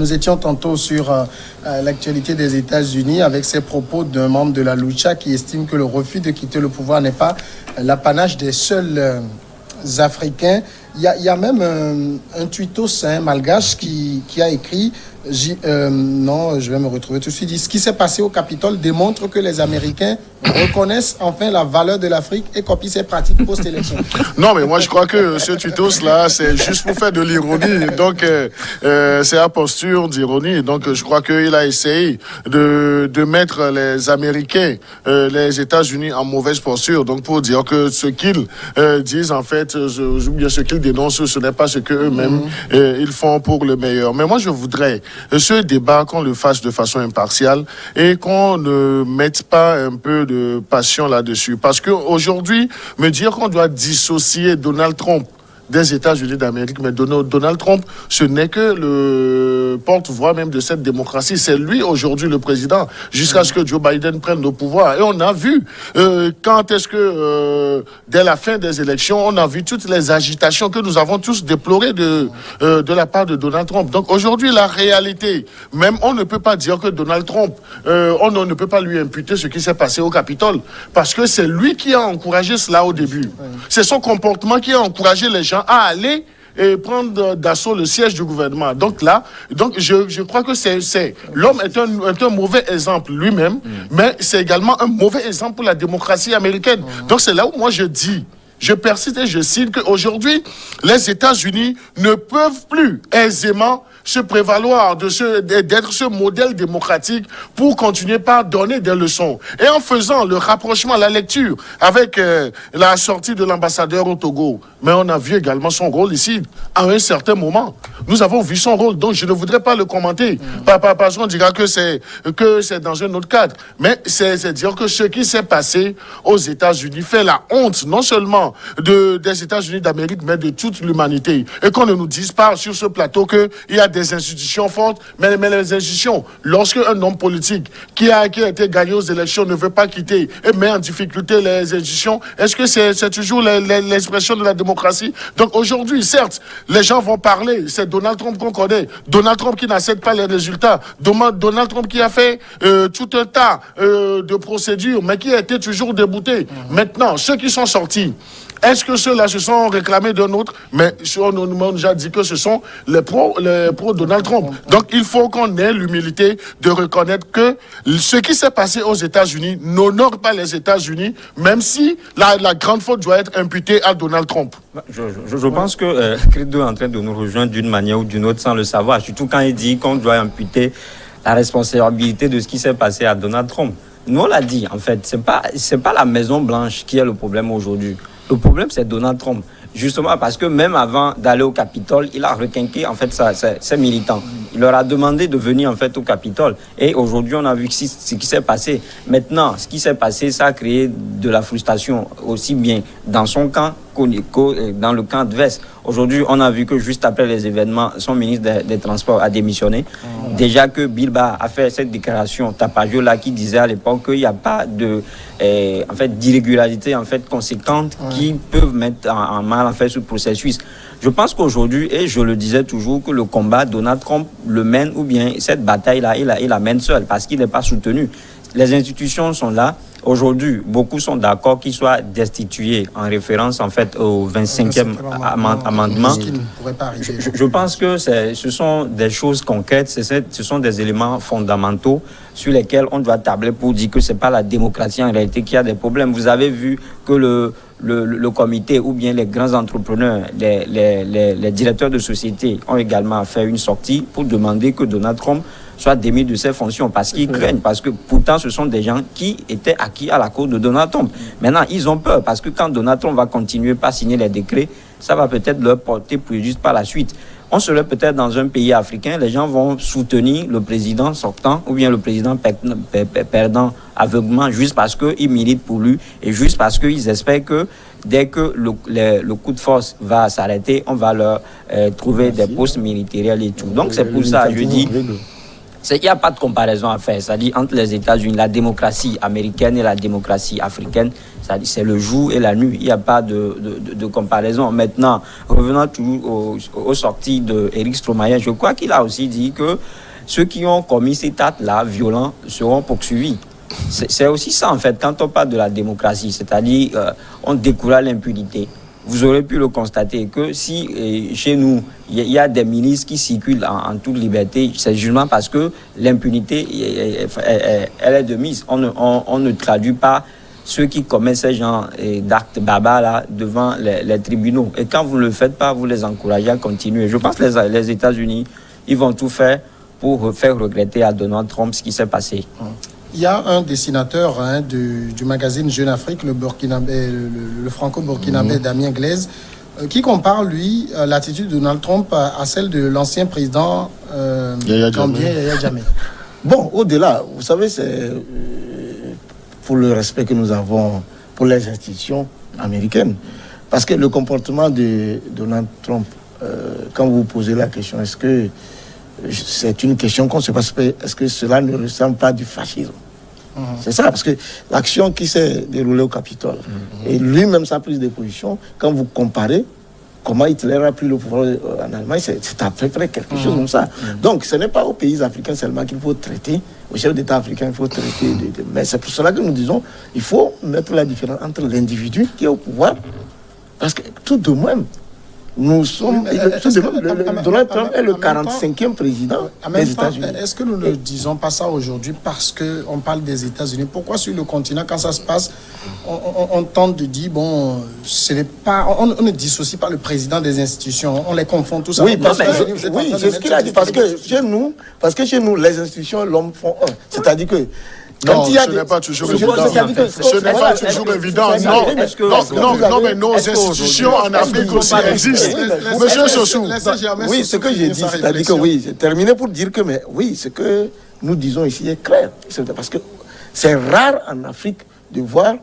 Nous étions tantôt sur l'actualité des États-Unis avec ces propos d'un membre de la Lucha qui estime que le refus de quitter le pouvoir n'est pas l'apanage des seuls Africains. Il y a même un tweetos malgache qui a écrit non, je vais me retrouver tout de suite. Ce qui s'est passé au Capitole démontre que les Américains reconnaissent enfin la valeur de l'Afrique et copient ses pratiques post-élection. Non, mais moi je crois que ce tweetos-là, c'est juste pour faire de l'ironie. Donc, c'est la posture d'ironie. Donc, je crois qu'il a essayé de mettre les Américains, les États-Unis en mauvaise posture. Donc, pour dire que ce qu'ils disent, en fait, ce qu'ils dénoncent, ce n'est pas ce qu'eux-mêmes ils font pour le meilleur. Mais moi, je voudrais ce débat, qu'on le fasse de façon impartiale et qu'on ne mette pas un peu de passion là-dessus. Parce qu'aujourd'hui, me dire qu'on doit dissocier Donald Trump des États-Unis d'Amérique, mais Donald Trump, ce n'est que le porte-voix même de cette démocratie. C'est lui aujourd'hui le président, jusqu'à ce que Joe Biden prenne le pouvoir. Et on a vu quand est-ce que, dès la fin des élections, on a vu toutes les agitations que nous avons tous déplorées de la part de Donald Trump. Donc aujourd'hui, la réalité, même on ne peut pas dire que Donald Trump, on ne peut pas lui imputer ce qui s'est passé au Capitole, parce que c'est lui qui a encouragé cela au début. C'est son comportement qui a encouragé les gens à aller et prendre d'assaut le siège du gouvernement. Donc là, je crois que l'homme est un mauvais exemple lui-même, mais c'est également un mauvais exemple pour la démocratie américaine. Donc c'est là où moi je dis, je persiste et je cite qu'aujourd'hui, les États-Unis ne peuvent plus aisément se prévaloir d'être ce modèle démocratique pour continuer par donner des leçons. Et en faisant le rapprochement, la lecture avec la sortie de l'ambassadeur au Togo, mais on a vu également son rôle ici à un certain moment. Nous avons vu son rôle, donc je ne voudrais pas le commenter. Parce qu'on dira que c'est dans un autre cadre. Mais c'est dire que ce qui s'est passé aux États-Unis fait la honte, non seulement des États-Unis d'Amérique, mais de toute l'humanité. Et qu'on ne nous dise pas sur ce plateau qu'il y a des institutions fortes, mais les institutions, lorsque un homme politique qui a été gagné aux élections ne veut pas quitter et met en difficulté les institutions, est-ce que c'est toujours l'expression de la démocratie? Donc aujourd'hui, certes, les gens vont parler, c'est Donald Trump qu'on connaît, Donald Trump qui n'accepte pas les résultats, Donald Trump qui a fait tout un tas de procédures, mais qui a été toujours débouté. Maintenant, ceux qui sont sortis, est-ce que ceux-là se sont réclamés d'un autre? Mais on nous a déjà dit que ce sont les pro-Donald Trump. Donc, il faut qu'on ait l'humilité de reconnaître que ce qui s'est passé aux États-Unis n'honore pas les États-Unis, même si la grande faute doit être imputée à Donald Trump. Je pense que Credo est en train de nous rejoindre d'une manière ou d'une autre sans le savoir, surtout quand il dit qu'on doit imputer la responsabilité de ce qui s'est passé à Donald Trump. Nous, on l'a dit, en fait, c'est pas la Maison-Blanche qui est le problème aujourd'hui. Le problème, c'est Donald Trump. Justement, parce que même avant d'aller au Capitole, il a requinqué, en fait, ses militants. Il leur a demandé de venir, en fait, au Capitole. Et aujourd'hui, on a vu ce qui s'est passé. Maintenant, ce qui s'est passé, ça a créé de la frustration, aussi bien dans son camp que dans le camp adverse. Aujourd'hui, on a vu que juste après les événements, son ministre des Transports a démissionné. Déjà que Bilba a fait cette déclaration tapageux-là qui disait à l'époque qu'il n'y a pas d'irrégularité conséquente qui peuvent mettre en mal ce processus. Je pense qu'aujourd'hui, et je le disais toujours, que le combat, Donald Trump le mène, ou bien cette bataille-là, il la mène seul parce qu'il n'est pas soutenu. Les institutions sont là. Aujourd'hui, beaucoup sont d'accord qu'il soit destitué en référence en fait au 25e amendement. Je pense que ce sont des choses concrètes, ce sont des éléments fondamentaux sur lesquels on doit tabler pour dire que ce n'est pas la démocratie en réalité qui a des problèmes. Vous avez vu que le comité ou bien les grands entrepreneurs, les directeurs de société ont également fait une sortie pour demander que Donald Trump soit démis de ses fonctions parce qu'ils craignent, parce que pourtant ce sont des gens qui étaient acquis à la cause de Donald Trump. Maintenant, ils ont peur parce que quand Donald Trump va continuer par signer les décrets, ça va peut-être leur porter préjudice par la suite. On serait peut-être dans un pays africain, les gens vont soutenir le président sortant ou bien le président perdant aveuglement juste parce qu'ils militent pour lui et juste parce qu'ils espèrent que dès que le coup de force va s'arrêter, on va leur trouver des postes militaires et tout. Donc c'est pour ça, je dis... Il n'y a pas de comparaison à faire. C'est-à-dire, entre les États-Unis, la démocratie américaine et la démocratie africaine, c'est le jour et la nuit. Il n'y a pas de comparaison. Maintenant, revenons toujours aux sorties d'Éric Stromae, je crois qu'il a aussi dit que ceux qui ont commis cet acte-là, violents, seront poursuivis. C'est aussi ça, en fait, quand on parle de la démocratie, c'est-à-dire on découvre l'impunité. Vous aurez pu le constater que si chez nous, il y a des ministres qui circulent en toute liberté, c'est justement parce que l'impunité, elle est de mise. On ne traduit pas ceux qui commettent ce genre d'actes barbares là devant les tribunaux. Et quand vous ne le faites pas, vous les encouragez à continuer. Je pense que les États-Unis, ils vont tout faire pour faire regretter à Donald Trump ce qui s'est passé. Il y a un dessinateur du magazine Jeune Afrique, le franco-burkinabé Damien Glaise, qui compare, lui, l'attitude de Donald Trump à celle de l'ancien président gambien Yaya Jammeh. Bon, au-delà, vous savez, c'est pour le respect que nous avons pour les institutions américaines. Parce que le comportement de Donald Trump, quand vous posez la question, est-ce que c'est une question qu'on se pose, est-ce que cela ne ressemble pas du fascisme? C'est ça, parce que l'action qui s'est déroulée au Capitole, et lui-même sa prise de position, quand vous comparez comment Hitler a pris le pouvoir en Allemagne, c'est à peu près quelque chose comme ça. Donc ce n'est pas aux pays africains seulement qu'il faut traiter, aux chefs d'État africains il faut traiter, mais c'est pour cela que nous disons, il faut mettre la différence entre l'individu qui est au pouvoir, parce que tout de même, nous sommes. Donald Trump est le 45e président des États-Unis. Est-ce que nous ne disons pas ça aujourd'hui parce qu'on parle des États-Unis? Pourquoi sur le continent, quand ça se passe, on tente de dire, bon, ce n'est pas. On ne dissocie pas le président des institutions, on les confond tous. Oui, c'est ce qu'il a dit. Parce que chez nous, les institutions, l'homme font un. C'est-à-dire que. Non, ce n'est pas toujours évident. Ce n'est pas toujours évident. Non, mais nos institutions en Afrique aussi existent. Monsieur Sossou. Oui, ce que j'ai dit, c'est-à-dire que oui, j'ai terminé pour dire que, mais oui, ce que nous disons ici est clair. Parce que c'est rare en Afrique de voir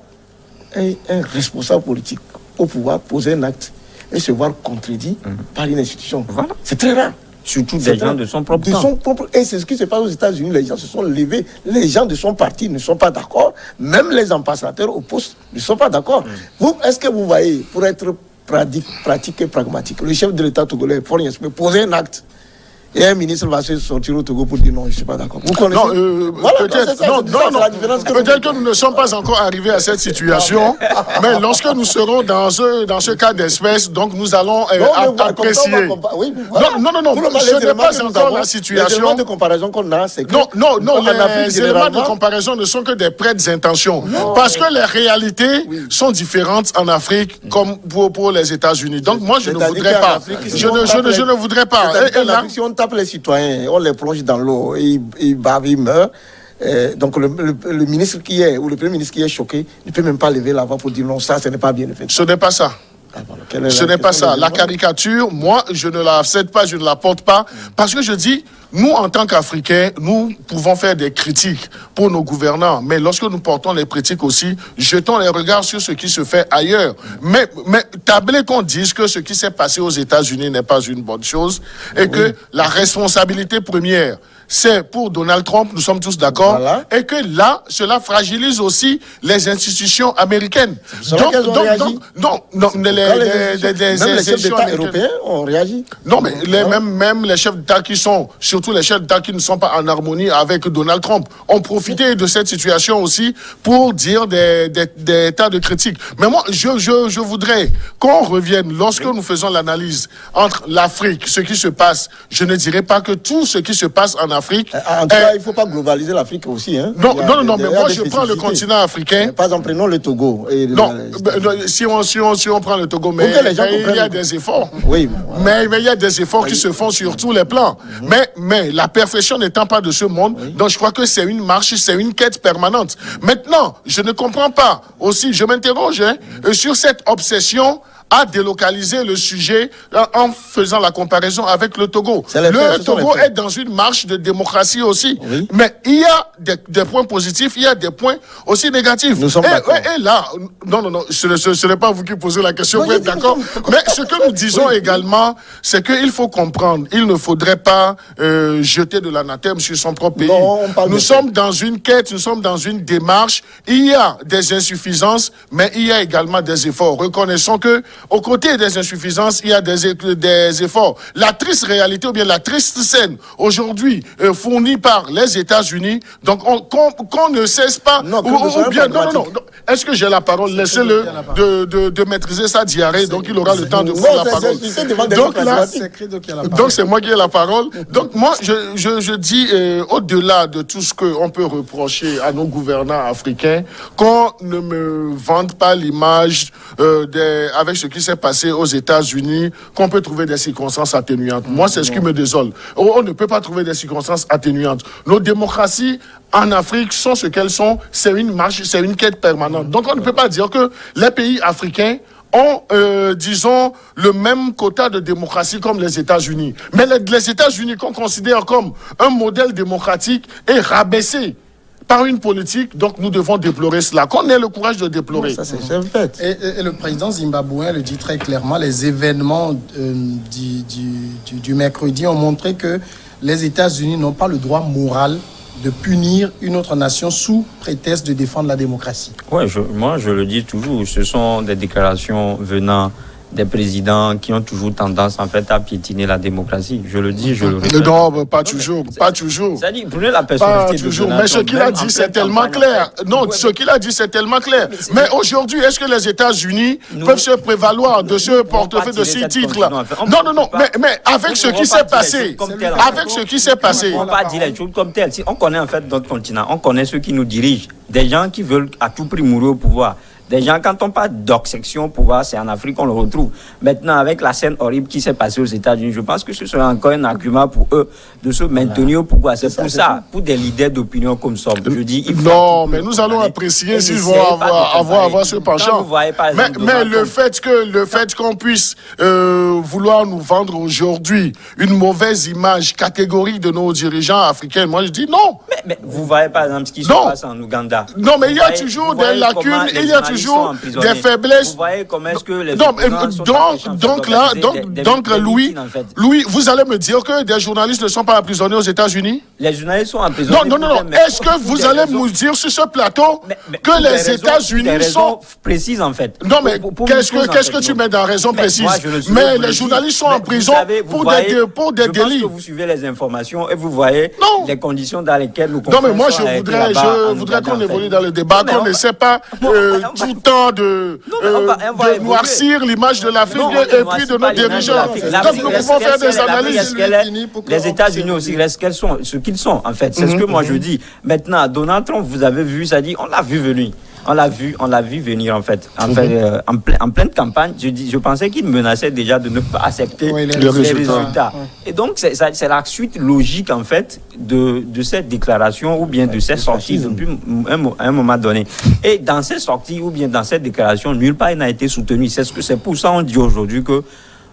un responsable politique au pouvoir poser un acte et se voir contredit par une institution. Voilà. C'est très rare. Surtout des gens de son propre camp. Et c'est ce qui se passe aux États-Unis. Les gens se sont levés. Les gens de son parti ne sont pas d'accord. Même les ambassadeurs au poste ne sont pas d'accord. Est-ce que vous voyez, pour être pratique et pragmatique, le chef de l'État togolais, Faure Gnassingbé, poser un acte et un ministre va se sortir au Togo pour dire non, je ne suis pas d'accord. Vous connaissez? Peut-être que nous ne sommes pas encore arrivés à cette situation, mais lorsque nous serons dans ce cas d'espèce, donc nous allons apprécier. Non, ce n'est pas encore la situation. Les éléments de comparaison qu'on a, c'est que... Non, les éléments de comparaison ne sont que des prêtes intentions. Parce que les réalités sont différentes en Afrique comme pour les États-Unis. Donc moi, je ne voudrais pas. Je ne voudrais pas. Les citoyens, on les plonge dans l'eau, ils bavent, ils meurent. Donc le ministre qui est, ou le premier ministre qui est choqué, ne peut même pas lever la voix pour dire non, ça, ce n'est pas bien fait. Ce n'est pas ça. Ce n'est pas ça. La caricature, moi, je ne la accepte pas, je ne la porte pas, parce que je dis, nous, en tant qu'Africains, nous pouvons faire des critiques pour nos gouvernants, mais lorsque nous portons les critiques aussi, jetons les regards sur ce qui se fait ailleurs. Mais tabler qu'on dise que ce qui s'est passé aux États-Unis n'est pas une bonne chose, et que la responsabilité première, c'est pour Donald Trump, nous sommes tous d'accord, et que là, cela fragilise aussi les institutions américaines. Les chefs d'État européens ont réagi. Non, mais même les chefs d'État qui sont, surtout les chefs d'État qui ne sont pas en harmonie avec Donald Trump, ont profité de cette situation aussi pour dire des tas de critiques. Mais moi, je voudrais qu'on revienne, lorsque nous faisons l'analyse entre l'Afrique, ce qui se passe, je ne dirais pas que tout ce qui se passe en Afrique... En tout cas, il ne faut pas globaliser l'Afrique aussi. Hein. Non, mais moi, je prends le continent africain. Par exemple, prenons le Togo. Si on prend le Togo, mais il y a des efforts. Oui. Mais il y a des efforts qui se font sur tous les plans. Mais la perfection n'étant pas de ce monde, donc je crois que c'est une marche, c'est une quête permanente. Maintenant, je ne comprends pas aussi, je m'interroge sur cette obsession a délocalisé le sujet en faisant la comparaison avec le Togo. Le Togo est dans une marche de démocratie aussi. Oui. Mais il y a des points positifs, il y a des points aussi négatifs. Nous sommes d'accord. Et là, non, ce n'est pas vous qui posez la question, vous êtes d'accord. Mais ce que nous disons également, c'est qu'il faut comprendre, il ne faudrait pas jeter de l'anathème sur son propre pays. Non, nous sommes dans une quête, nous sommes dans une démarche. Il y a des insuffisances, mais il y a également des efforts. Reconnaissons que, aux côtés des insuffisances, il y a des efforts. La triste réalité ou bien la triste scène aujourd'hui fournie par les États-Unis, donc qu'on ne cesse pas. Non. Est-ce que j'ai la parole? Laissez-le de maîtriser sa diarrhée, donc il aura le temps de prendre la parole. Donc c'est moi qui ai la parole. Donc moi, je dis, au-delà de tout ce qu'on peut reprocher à nos gouvernants africains, qu'on ne me vende pas l'image avec ce qui s'est passé aux États-Unis, qu'on peut trouver des circonstances atténuantes. Moi, c'est ce qui me désole. On ne peut pas trouver des circonstances atténuantes. Nos démocraties en Afrique sont ce qu'elles sont. C'est une marche, c'est une quête permanente. Donc on ne peut pas dire que les pays africains ont, disons, le même quota de démocratie comme les États-Unis. Mais les États-Unis qu'on considère comme un modèle démocratique est rabaissé par une politique, donc nous devons déplorer cela. Qu'on ait le courage de déplorer. Ça, c'est fait. Et le président zimbabwéen le dit très clairement, les événements du mercredi ont montré que les États-Unis n'ont pas le droit moral de punir une autre nation sous prétexte de défendre la démocratie. Oui, moi je le dis toujours, ce sont des déclarations venant des présidents qui ont toujours tendance en fait à piétiner la démocratie. Je le dis, je le répète. Non, pas toujours. C'est-à-dire, prenez la personnalité de Donald Trump. Mais ce qu'il a dit, c'est tellement clair. Non, ce qu'il a dit, c'est tellement clair. Mais aujourd'hui, est-ce que les États-Unis peuvent se prévaloir de ce portefeuille, de ces titres-là? Non. Mais avec ce qui s'est passé, on ne peut pas dire les choses comme telles. On connaît en fait notre continent, on connaît ceux qui nous dirigent, des gens qui veulent à tout prix mourir au pouvoir. Des gens, quand on parle d'obsession au pouvoir, c'est en Afrique qu'on le retrouve. Maintenant, avec la scène horrible qui s'est passée aux États-Unis, je pense que ce serait encore un argument pour eux de se maintenir au pouvoir. C'est pour ça, pour des leaders d'opinion comme ça, je dis... Non, mais nous allons apprécier s'ils vont avoir ce penchant. Mais le fait qu'on puisse vouloir nous vendre aujourd'hui une mauvaise image catégorique de nos dirigeants africains, moi je dis non. Mais vous voyez par exemple ce qui se passe en Ouganda. Non, mais il y a toujours des lacunes, il y a toujours des faiblesses. Vous voyez comment est-ce que les donc Louis, vous allez me dire que des journalistes ne sont pas emprisonnés aux États-Unis? Les journalistes sont emprisonnés. Non. Est-ce que vous allez me dire sur ce plateau que les États-Unis sont précises en fait? Non, mais qu'est-ce que tu mets dans raison précise? Mais les journalistes sont en prison pour des délits. Vous suivez les informations et vous voyez les conditions dans lesquelles nous non, mais moi je voudrais qu'on évolue dans le débat, qu'on n'essaie pas tout le temps de noircir l'image de l'Afrique et puis de nos dirigeants. Donc nous pouvons faire des analyses. Les États-Unis aussi restent ce qu'ils sont en fait. C'est ce que moi je dis. Maintenant, Donald Trump, vous avez vu, ça dit, on l'a vu venir. On l'a vu venir en fait. En pleine campagne, je pensais qu'il menaçait déjà de ne pas accepter les résultats. Et donc c'est la suite logique en fait de cette déclaration ou bien de cette sortie depuis un moment donné. Et dans cette sortie ou bien dans cette déclaration, nulle part il n'a été soutenu. C'est pour ça qu'on dit aujourd'hui que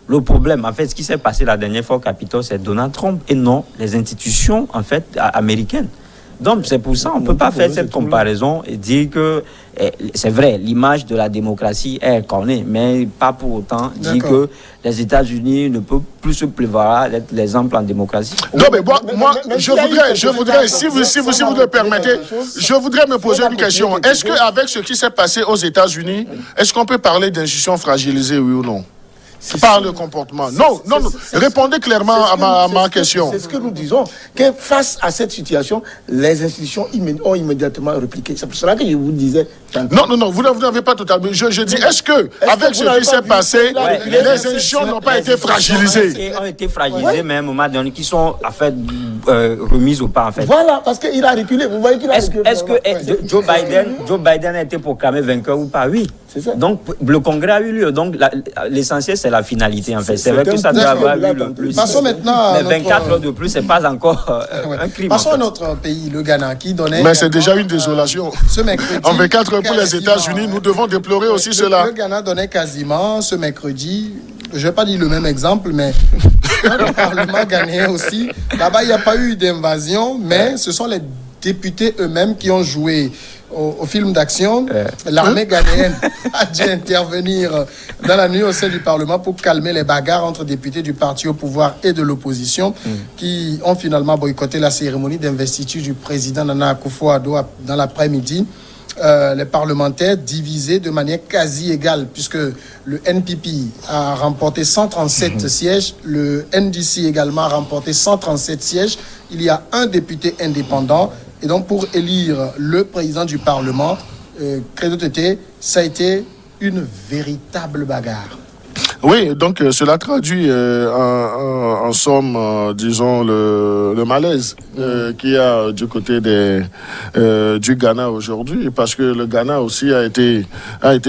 le problème, en fait, ce qui s'est passé la dernière fois au Capitole, c'est Donald Trump et non les institutions en fait américaines. Donc, c'est pour ça qu'on ne peut pas faire cette comparaison et dire que c'est vrai, l'image de la démocratie est cornée, mais pas pour autant dire que les États-Unis ne peuvent plus se prévaloir d'être l'exemple en démocratie. Non, mais moi je voudrais, si vous le permettez, je voudrais me poser une question. Est-ce qu'avec ce qui s'est passé aux États-Unis, est-ce qu'on peut parler d'institutions fragilisées, oui ou non? Par le comportement. Non. Répondez clairement à ma question. C'est ce que nous disons, que face à cette situation, les institutions ont immédiatement répliqué. C'est pour cela que je vous disais... Non, vous n'avez pas totalement... Je dis, est-ce que avec ce qui s'est passé, les institutions n'ont pas été fragilisées? Elles ont été fragilisées, mais à un moment donné, qui sont en fait remises au pas, en fait. Voilà, parce qu'il a reculé. Vous voyez qu'il a reculé. Est-ce que Joe Biden a été proclamé vainqueur ou pas? Oui. C'est ça. Donc, le congrès a eu lieu. Donc, l'essentiel, c'est la finalité, en fait. C'est vrai que ça doit avoir eu le plus. Passons maintenant à mais 24 heures de plus, c'est pas encore un crime. Passons à notre pays, le Ghana, qui donnait... Mais c'est déjà une désolation. Ce mercredi... En 24 heures pour les États-Unis, nous devons déplorer aussi cela. Le Ghana donnait quasiment, ce mercredi, je ne vais pas dire le même exemple, mais le Parlement ghanéen aussi. Là-bas, il n'y a pas eu d'invasion, mais ce sont les députés eux-mêmes qui ont joué au film d'action. L'armée ghanéenne a dû intervenir dans la nuit au sein du Parlement pour calmer les bagarres entre députés du parti au pouvoir et de l'opposition qui ont finalement boycotté la cérémonie d'investiture du président Nana Akufo-Addo dans l'après-midi. Les parlementaires divisés de manière quasi égale, puisque le NPP a remporté 137 sièges, le NDC également a remporté 137 sièges. Il y a un député indépendant. Et donc, pour élire le président du Parlement, Credo Tété, ça a été une véritable bagarre. Oui, donc cela traduit en somme, disons, le malaise qu'il y a du côté du Ghana aujourd'hui, parce que le Ghana aussi a été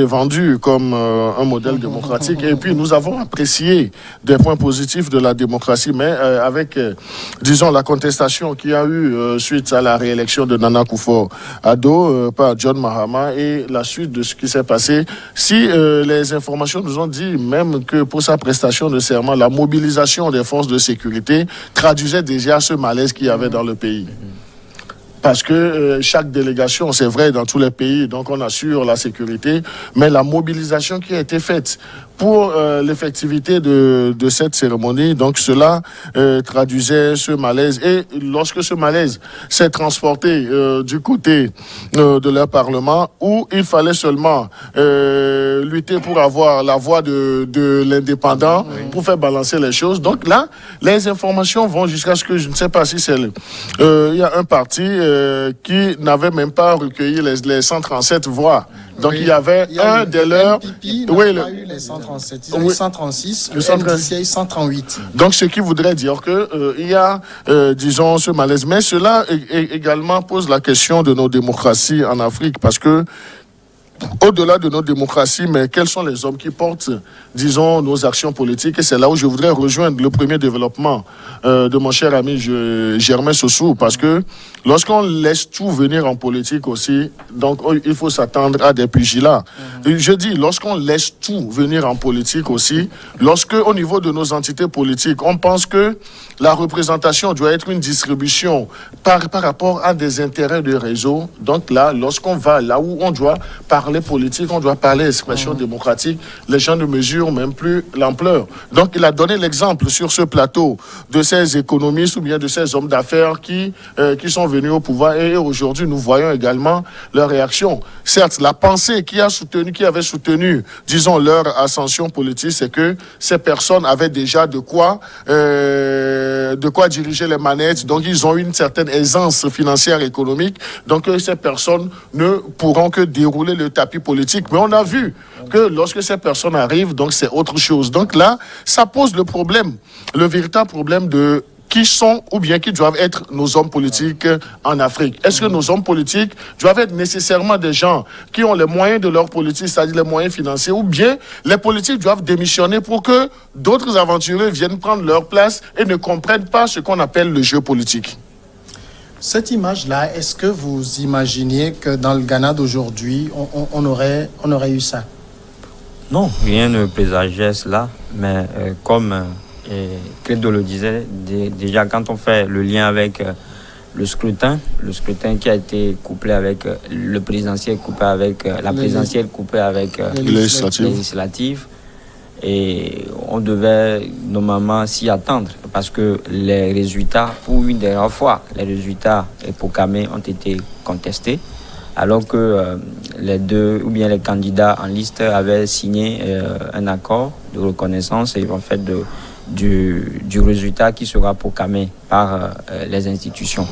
vendu comme un modèle démocratique. Et puis nous avons apprécié des points positifs de la démocratie, mais avec, disons, la contestation qu'il y a eu suite à la réélection de Nana Akufo-Addo par John Mahama et la suite de ce qui s'est passé. Si les informations nous ont dit même que pour sa prestation de serment, la mobilisation des forces de sécurité traduisait déjà ce malaise qu'il y avait dans le pays. Parce que chaque délégation, c'est vrai dans tous les pays, donc on assure la sécurité, mais la mobilisation qui a été faite pour l'effectivité de cette cérémonie, donc cela traduisait ce malaise. Et lorsque ce malaise s'est transporté du côté de leur parlement, où il fallait seulement lutter pour avoir la voix de l'indépendant, pour faire balancer les choses. Donc là, les informations vont jusqu'à ce que, je ne sais pas si c'est... il y a un parti qui n'avait même pas recueilli les 137 voix. Donc il y avait un de leurs... Il n'a pas eu les 137, ils ont eu 136, le NDC a eu 138. Donc ce qui voudrait dire que il y a, disons, ce malaise. Mais cela également pose la question de nos démocraties en Afrique, parce que au-delà de nos démocraties, mais quels sont les hommes qui portent, disons, nos actions politiques? Et c'est là où je voudrais rejoindre le premier développement de mon cher ami Germain Sossou, parce que lorsqu'on laisse tout venir en politique aussi, donc il faut s'attendre à des pugilats. Je dis, lorsqu'on laisse tout venir en politique aussi, lorsque au niveau de nos entités politiques, on pense que la représentation doit être une distribution par rapport à des intérêts de réseau, donc là, lorsqu'on va là où on doit parler politique, on doit parler expression démocratique, les gens ne mesurent même plus l'ampleur. Donc il a donné l'exemple sur ce plateau de ces économistes ou bien de ces hommes d'affaires qui sont venus au pouvoir, et aujourd'hui nous voyons également leur réaction. Certes, la pensée qui avait soutenu, disons, leur ascension politique, c'est que ces personnes avaient déjà de quoi diriger les manettes, donc ils ont une certaine aisance financière et économique, donc ces personnes ne pourront que dérouler le tapis politique. Mais on a vu que lorsque ces personnes arrivent, donc c'est autre chose. Donc là, ça pose le problème, le véritable problème de qui sont ou bien qui doivent être nos hommes politiques en Afrique. Est-ce que nos hommes politiques doivent être nécessairement des gens qui ont les moyens de leur politique, c'est-à-dire les moyens financiers, ou bien les politiques doivent démissionner pour que d'autres aventuriers viennent prendre leur place et ne comprennent pas ce qu'on appelle le jeu politique? Cette image-là, est-ce que vous imaginiez que dans le Ghana d'aujourd'hui, on aurait eu ça? Non, rien ne présageait cela, mais comme Credo le disait, déjà quand on fait le lien avec le scrutin qui a été couplé avec le présidentiel, coupé avec la présidentielle, coupée avec législative, et on devait normalement s'y attendre, parce que les résultats, pour une dernière fois, les résultats proclamés ont été contestés, alors que les deux ou bien les candidats en liste avaient signé un accord de reconnaissance et en fait du résultat qui sera proclamé par les institutions.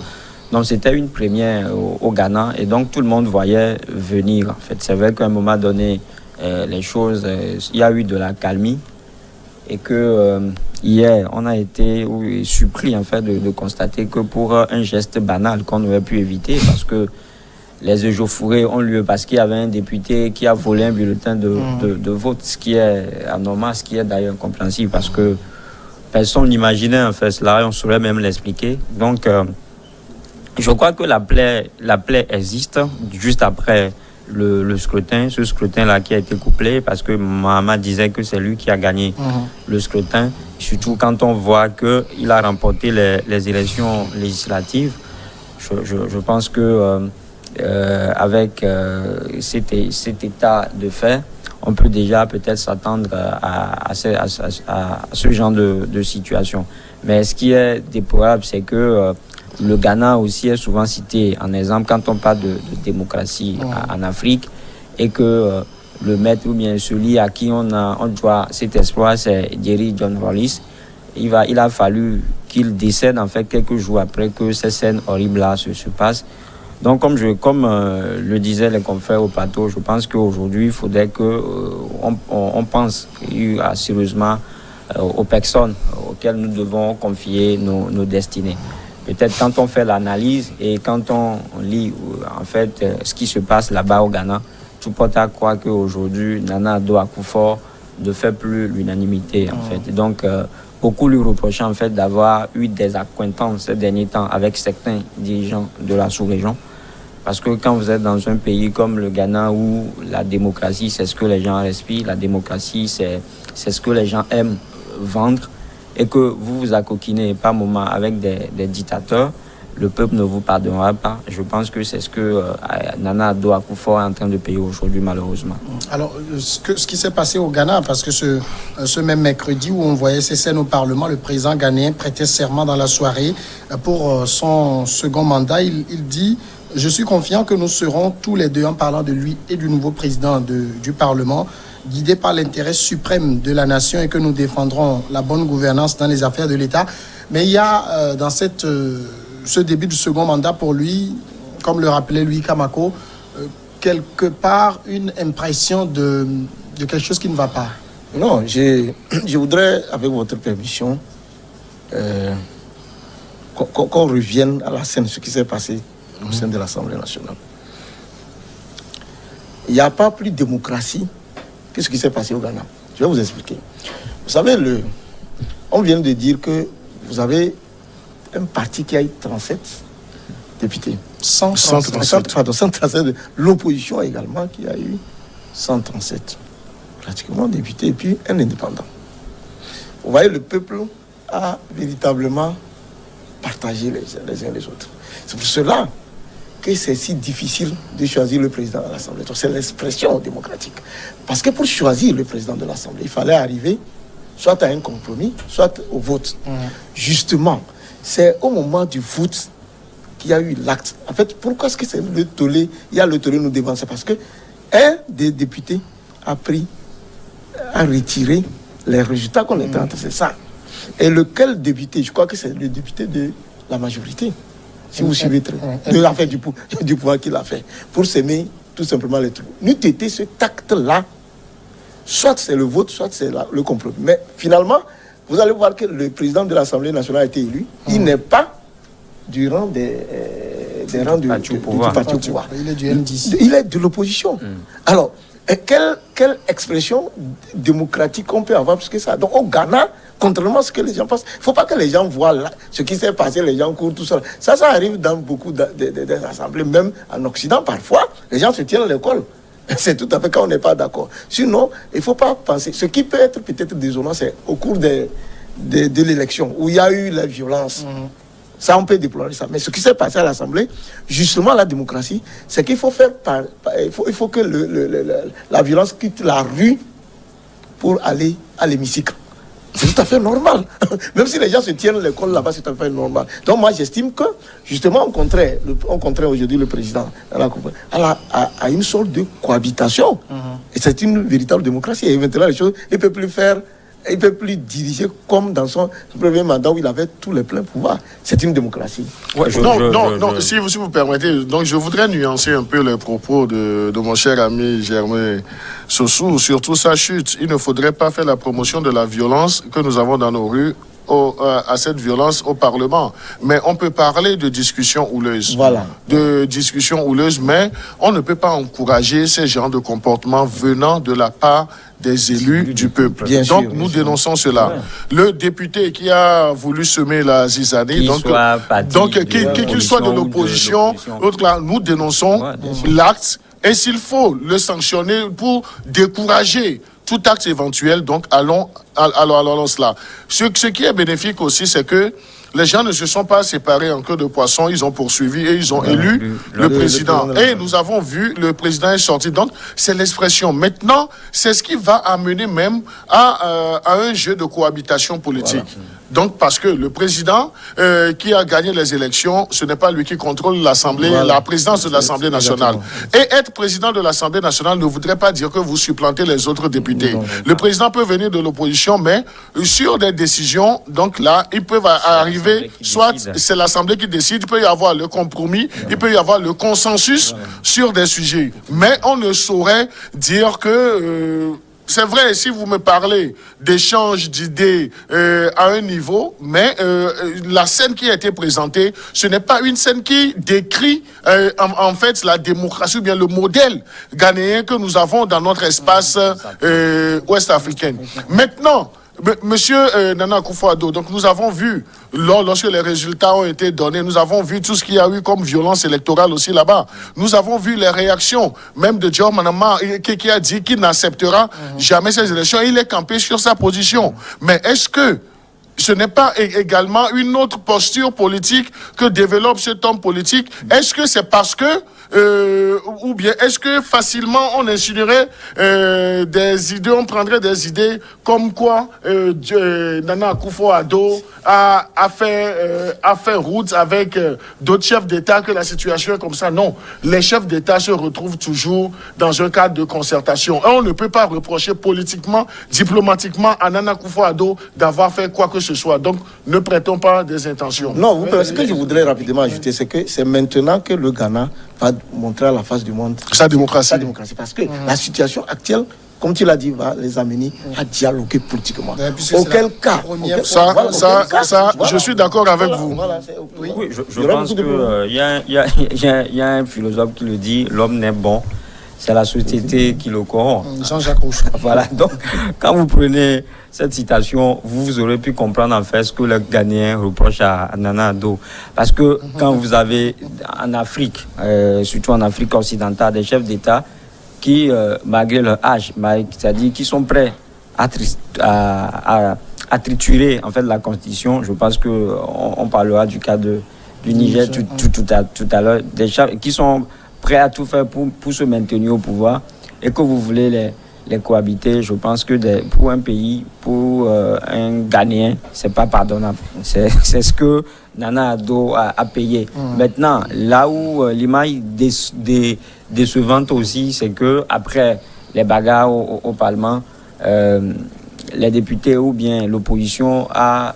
Donc c'était une première au Ghana, et donc tout le monde voyait venir. En fait, c'est vrai qu'à un moment donné, les choses, il y a eu de la calmie, et que hier, on a été surpris en fait de constater que pour un geste banal qu'on aurait pu éviter, parce que les échauffourées ont lieu parce qu'il y avait un député qui a volé un bulletin de vote, ce qui est anormal, ce qui est d'ailleurs incompréhensible parce que personne n'imaginait en fait cela et on saurait même l'expliquer. Donc, je crois que la plaie existe juste après le scrutin, ce scrutin-là qui a été couplé parce que Mahama disait que c'est lui qui a gagné le scrutin, surtout quand on voit qu'il a remporté les élections législatives. Je pense que avec cet état de fait, on peut déjà peut-être s'attendre à ce genre de situation. Mais ce qui est déplorable, c'est que le Ghana aussi est souvent cité en exemple quand on parle de démocratie en Afrique et que le maître ou bien celui à qui on doit cet espoir, c'est Jerry John Rawlings. Il a fallu qu'il décède en fait quelques jours après que ces scènes horribles-là se passent. Donc comme le disaient les confrères au plateau, je pense qu'aujourd'hui il faudrait qu'on pense sérieusement aux personnes auxquelles nous devons confier nos destinées. Peut-être quand on fait l'analyse et quand on lit en fait ce qui se passe là-bas au Ghana, tout porte à croire qu'aujourd'hui Nana Addo Akufo ne fait plus l'unanimité en fait. Donc beaucoup lui reprochent en fait d'avoir eu des accointances ces derniers temps avec certains dirigeants de la sous-région. Parce que quand vous êtes dans un pays comme le Ghana où la démocratie c'est ce que les gens respirent, la démocratie c'est ce que les gens aiment vendre, et que vous vous accoquinez par moment avec des dictateurs, le peuple ne vous pardonnera pas. Je pense que c'est ce que Nana Addo Akufo est en train de payer aujourd'hui, malheureusement. Alors, ce qui s'est passé au Ghana, parce que ce même mercredi où on voyait ces scènes au Parlement, le président ghanéen prêtait serment dans la soirée pour son second mandat. Il dit « Je suis confiant que nous serons tous les deux, en parlant de lui et du nouveau président du Parlement, guidés par l'intérêt suprême de la nation et que nous défendrons la bonne gouvernance dans les affaires de l'État. » Mais il y a dans ce début du second mandat pour lui, comme le rappelait Louis Kamako, quelque part une impression de quelque chose qui ne va pas. Non, je voudrais, avec votre permission, qu'on revienne à la scène, ce qui s'est passé au sein de l'Assemblée nationale. Il n'y a pas plus de démocratie que ce qui s'est passé au Ghana. Je vais vous expliquer. Vous savez, on vient de dire que vous avez un parti qui a eu 37 députés. 137. L'opposition également qui a eu 137 pratiquement députés et puis un indépendant. Vous voyez, le peuple a véritablement partagé les uns les autres. C'est pour cela que c'est si difficile de choisir le président de l'Assemblée. C'est l'expression démocratique. Parce que pour choisir le président de l'Assemblée, il fallait arriver soit à un compromis, soit au vote. Justement, c'est au moment du vote qu'il y a eu l'acte. En fait, pourquoi est-ce que c'est le tollé? Il y a le tollé nous devant, c'est parce que un des députés a retiré les résultats qu'on était en train de faire. C'est ça. Et lequel député? Je crois que c'est le député de la majorité. Si vous suivez très de l'affaire du pouvoir qu'il a fait, pour s'aimer tout simplement les trucs. N'eût été ce acte-là, soit c'est le vote, soit c'est le compromis. Mais finalement, vous allez voir que le président de l'Assemblée nationale a été élu. Il n'est pas du rang des rangs du parti au pouvoir. Il est du MDC. Il est de l'opposition. Alors, quelle expression démocratique on peut avoir plus que ça? Donc au Ghana, contrairement à ce que les gens pensent, il ne faut pas que les gens voient là, ce qui s'est passé, les gens courent, tout ça. Ça arrive dans beaucoup d'assemblées, même en Occident parfois, les gens se tiennent à l'école. C'est tout à fait quand on n'est pas d'accord. Sinon, il ne faut pas penser. Ce qui peut être peut-être désolant, c'est au cours de l'élection, où il y a eu la violence. Ça, on peut déplorer ça. Mais ce qui s'est passé à l'Assemblée, justement, la démocratie, c'est qu'il faut faire il faut que la violence quitte la rue pour aller à l'hémicycle. C'est tout à fait normal. Même si les gens se tiennent à l'école là-bas, c'est tout à fait normal. Donc moi, j'estime que, justement, on contraint aujourd'hui le président à une sorte de cohabitation. Et c'est une véritable démocratie. Et maintenant, les choses, il ne peut plus diriger comme dans son premier mandat où il avait tous les pleins pouvoirs. C'est une démocratie. Ouais, si vous permettez, donc je voudrais nuancer un peu les propos de mon cher ami Germain Sossou, surtout sa chute. Il ne faudrait pas faire la promotion de la violence que nous avons dans nos rues à cette violence au Parlement. Mais on peut parler de discussions houleuses. Voilà. De discussions houleuses, mais on ne peut pas encourager ces genres de comportements venant de la part des élus du peuple. Bien donc sûr, nous dénonçons cela. Ouais. Le député qui a voulu semer la zizanie, qu'il soit de l'opposition, nous dénonçons l'acte, et s'il faut le sanctionner pour décourager tout acte éventuel, donc allons cela. Ce qui est bénéfique aussi, c'est que les gens ne se sont pas séparés en queue de poisson, ils ont poursuivi et ils ont élu le président. Et nous avons vu, le président est sorti. Donc, c'est l'expression. Maintenant, c'est ce qui va amener même à un jeu de cohabitation politique. Voilà. Donc, parce que le président qui a gagné les élections, ce n'est pas lui qui contrôle l'Assemblée, la présidence de l'Assemblée nationale. Et être président de l'Assemblée nationale ne voudrait pas dire que vous supplantez les autres députés. Le président peut venir de l'opposition, mais sur des décisions, donc là, ils peuvent arriver, soit c'est l'Assemblée qui décide, il peut y avoir le compromis, il peut y avoir le consensus sur des sujets. Mais on ne saurait dire que... c'est vrai, si vous me parlez d'échange d'idées à un niveau, mais la scène qui a été présentée, ce n'est pas une scène qui décrit en fait la démocratie ou bien le modèle ghanéen que nous avons dans notre espace ouest-africain. Maintenant, Monsieur Nana Akufo-Addo, donc nous avons vu, lorsque les résultats ont été donnés, nous avons vu tout ce qu'il y a eu comme violence électorale aussi là-bas. Nous avons vu les réactions, même de John Manama, qui a dit qu'il n'acceptera jamais ces élections. Il est campé sur sa position. Mais est-ce que ce n'est pas également une autre posture politique que développe cet homme politique? Est-ce que c'est parce que ou bien est-ce que facilement on insinuerait des idées, on prendrait des idées comme quoi Nana Akufo-Addo a fait route avec d'autres chefs d'État, que la situation est comme ça? Non, les chefs d'État se retrouvent toujours dans un cadre de concertation. Et on ne peut pas reprocher politiquement, diplomatiquement à Nana Akufo-Addo d'avoir fait quoi que ce soit. Donc ne prêtons pas des intentions. Non, ce que je voudrais rapidement ajouter, c'est que c'est maintenant que le Ghana va montrer à la face du monde sa démocratie. Parce que la situation actuelle, comme tu l'as dit, va les amener à dialoguer politiquement. Auquel cas, je suis d'accord avec vous. Oui, je pense qu'il y a un philosophe qui le dit, l'homme n'est bon, c'est la société qui le corrompt. Jean-Jacques Rousseau. Voilà, donc quand vous prenez cette citation, vous aurez pu comprendre en fait ce que le Ghanéen reproche à Nana Addo. Parce que quand vous avez en Afrique, surtout en Afrique occidentale, des chefs d'État qui, malgré leur âge, c'est-à-dire qui sont prêts à triturer en fait la Constitution, je pense qu'on parlera du cas du Niger tout à l'heure, des chefs qui sont prêts à tout faire pour se maintenir au pouvoir et que vous voulez les cohabiter. Je pense que pour un pays, pour un Ghanéen, c'est pas pardonnable. C'est ce que Nana Addo a payé. Maintenant, là où l'image décevante aussi, c'est que après les bagarres au Parlement, les députés ou bien l'opposition a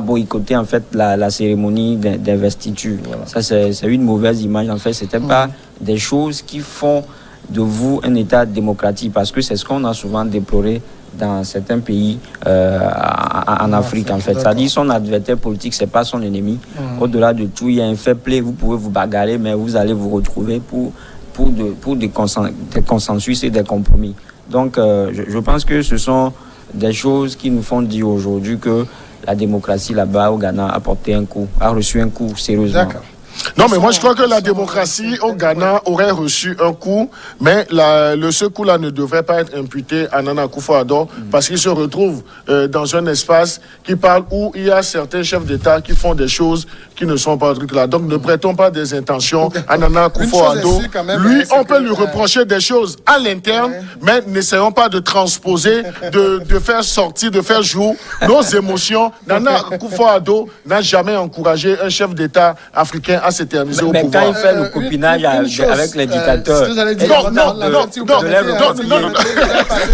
boycotté en fait la cérémonie d'investiture. Voilà. Ça, c'est une mauvaise image. En fait, c'était pas des choses qui font de vous un État démocratique, parce que c'est ce qu'on a souvent déploré dans certains pays en Afrique, en fait. C'est-à-dire son adversaire politique, c'est pas son ennemi. Au-delà de tout, il y a un fair play, vous pouvez vous bagarrer, mais vous allez vous retrouver pour des consensus et des compromis. Donc, je pense que ce sont des choses qui nous font dire aujourd'hui que la démocratie là-bas au Ghana a reçu un coup sérieusement. D'accord. Non, mais moi je crois que la démocratie au Ghana aurait reçu un coup, mais ce coup-là ne devrait pas être imputé à Nana Akufo-Addo, parce qu'il se retrouve dans un espace qui parle où il y a certains chefs d'État qui font des choses qui ne sont pas trucs là. Donc ne prêtons pas des intentions à Nana Akufo-Addo. Lui, on peut lui reprocher des choses à l'interne, mais n'essayons pas de transposer, de faire sortir, de faire jour nos émotions. Nana Akufo-Addo n'a jamais encouragé un chef d'État africain à s'éterniser au pouvoir. Mais quand il fait le copinage avec les dictateurs...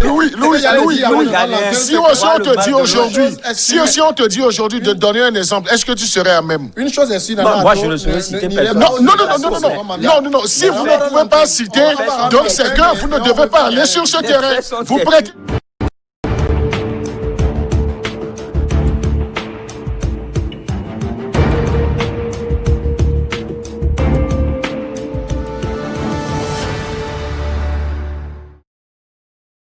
Louis, si on te dit aujourd'hui de donner un exemple, est-ce que tu serais à même? Une chose est sûre, moi je ne saurais citer personne. Non, si vous ne pouvez pas citer, donc c'est que vous ne devez pas aller sur ce terrain. Vous prêtez...